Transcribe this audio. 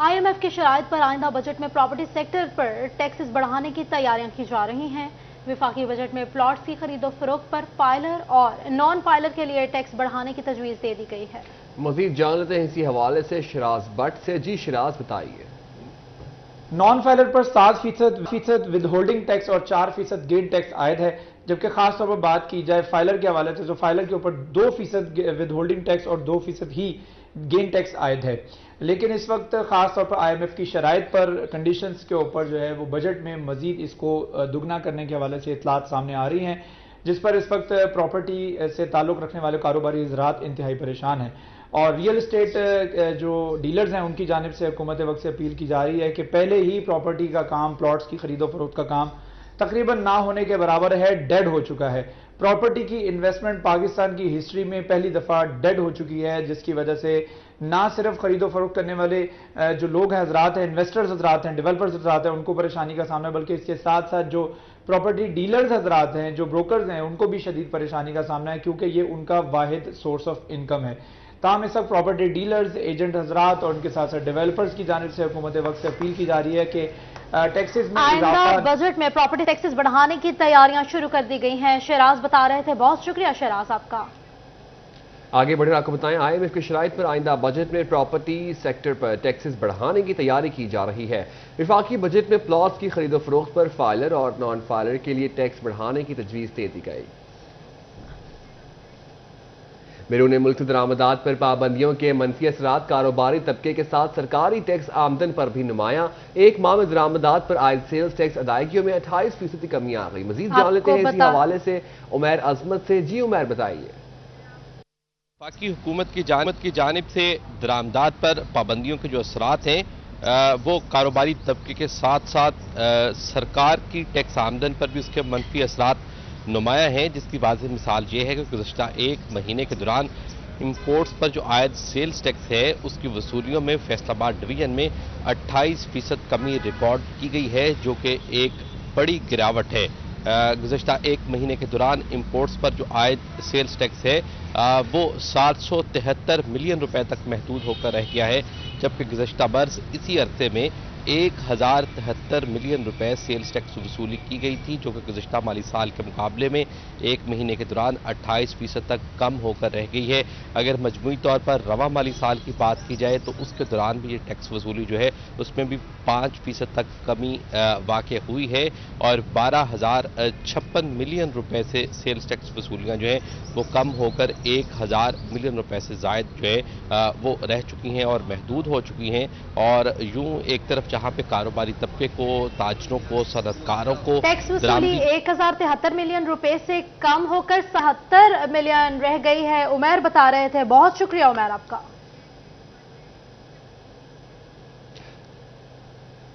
IMF की शराइत पर आइंदा बजट में प्रॉपर्टी सेक्टर पर टैक्सेस बढ़ाने की तैयारियां की जा रही हैं। विफाकी बजट में प्लॉट्स की खरीदो फरोख्त पर फाइलर और नॉन फाइलर के लिए टैक्स बढ़ाने की तजवीज़ दे दी गई है। मजीद जान लेते हैं इसी हवाले से शिराज भट्ट से। जी शिराज, बताइए। नॉन फाइलर पर 7% विद होल्डिंग टैक्स और 4% गेन टैक्स आयद है, जबकि खास तौर पर बात की जाए फाइलर के हवाले से तो फाइलर के ऊपर 2% विद होल्डिंग टैक्स और 2% ही गेन टैक्स आयद है। लेकिन इस वक्त खास तौर पर IMF की शराइत पर कंडीशंस के ऊपर जो है वो बजट में मजीद इसको दुगना करने के हवाले से इतलात सामने आ रही हैं, जिस पर इस वक्त प्रॉपर्टी से ताल्लुक़ रखने वाले कारोबारी हज़रात इंतहाई परेशान हैं। और रियल इस्टेट जो डीलर्स हैं उनकी जानिब से हुकूमत वक्त से अपील की जा रही है कि पहले ही प्रॉपर्टी का काम, प्लॉट्स की खरीदो फरोख्त का काम तकरीबन ना होने के बराबर है, डेड हो चुका है। प्रॉपर्टी की इन्वेस्टमेंट पाकिस्तान की हिस्ट्री में पहली दफ़ा डेड हो चुकी है, जिसकी वजह से ना सिर्फ खरीदो फरोख्त करने वाले जो लोग हैं, हजरात हैं, इन्वेस्टर्स हजरात हैं, डेवलपर्स हजरात हैं, उनको परेशानी का सामना, बल्कि इसके साथ साथ जो प्रॉपर्टी डीलर्स हजरात हैं, जो ब्रोकर्स हैं, उनको भी शदीद परेशानी का सामना है, क्योंकि ये उनका वाहिद सोर्स ऑफ इनकम है। ताहम इस वक्त प्रॉपर्टी डीलर्स, एजेंट हजरात और उनके साथ साथ डेवलपर्स की जानिब से हुकूमत वक्त से अपील की जा रही है कि टैक्सेस में आइंदा बजट में प्रॉपर्टी टैक्सेस बढ़ाने की तैयारियां शुरू कर दी गई हैं। शहराज बता रहे थे। बहुत शुक्रिया शहराज आपका। आगे बढ़कर आपको बताएं, IMF की शराइत पर आइंदा बजट में प्रॉपर्टी सेक्टर पर टैक्सेस बढ़ाने की तैयारी की जा रही है। विफाकी बजट में प्लॉट्स की खरीदो फरोख्त पर फाइलर और नॉन फाइलर के लिए टैक्स बढ़ाने की तजवीज़ दे दी गई। बैरून मुल्क दरामदात पर पाबंदियों के मनफी असरात कारोबारी तबके के साथ सरकारी टैक्स आमदन पर भी नुमाया। एक माह में दरामदात पर आयद सेल्स टैक्स अदायगियों में 28% की कमी आ गई। मजीद जान लेते हैं इसी हवाले से उमैर अजमत से। जी उमैर, बताइए। पाकि हुकूमत की जानिब से दरामदात पर पाबंदियों के जो असरात हैं वो कारोबारी तबके के साथ साथ सरकार की टैक्स आमदन पर भी उसके मनफी असरात नुमाया हैं, जिसकी वाज़ेह मिसाल ये है कि गुज़श्ता एक महीने के दौरान इंपोर्ट्स पर जो आयद सेल्स टैक्स है उसकी वसूलियों में फैसलाबाद डिवीजन में 28% कमी रिकॉर्ड की गई है, जो कि एक बड़ी गिरावट है। गुज़श्ता एक महीने के दौरान इंपोर्ट्स पर जो आयद सेल्स टैक्स है वो 773 मिलियन रुपए तक महदूद होकर रह गया है, जबकि गुज़श्ता बरस इसी अरसे में 1073 मिलियन रुपए सेल्स टैक्स वसूली की गई थी, जो कि गुज़श्ता माली साल के मुकाबले में एक महीने के दौरान 28% तक कम होकर रह गई है। अगर मजमूई तौर पर रवा माली साल की बात की जाए तो उसके दौरान भी ये टैक्स वसूली जो है उसमें भी 5% तक कमी वाक़ हुई है और 12,056 मिलियन रुपए से सेल्स टैक्स वसूलियाँ जो हैं वो कम होकर 1,000 मिलियन रुपए से ज़ायद जो है वो रह चुकी हैं और महदूद हो चुकी हैं। और यूं एक तरफ जहां पे कारोबारी तबके को, ताजरों को, सनतकारों को टैक्स वसूली 1073 मिलियन रुपए से कम होकर 77 मिलियन रह गई है। उमैर बता रहे थे। बहुत शुक्रिया उमैर आपका।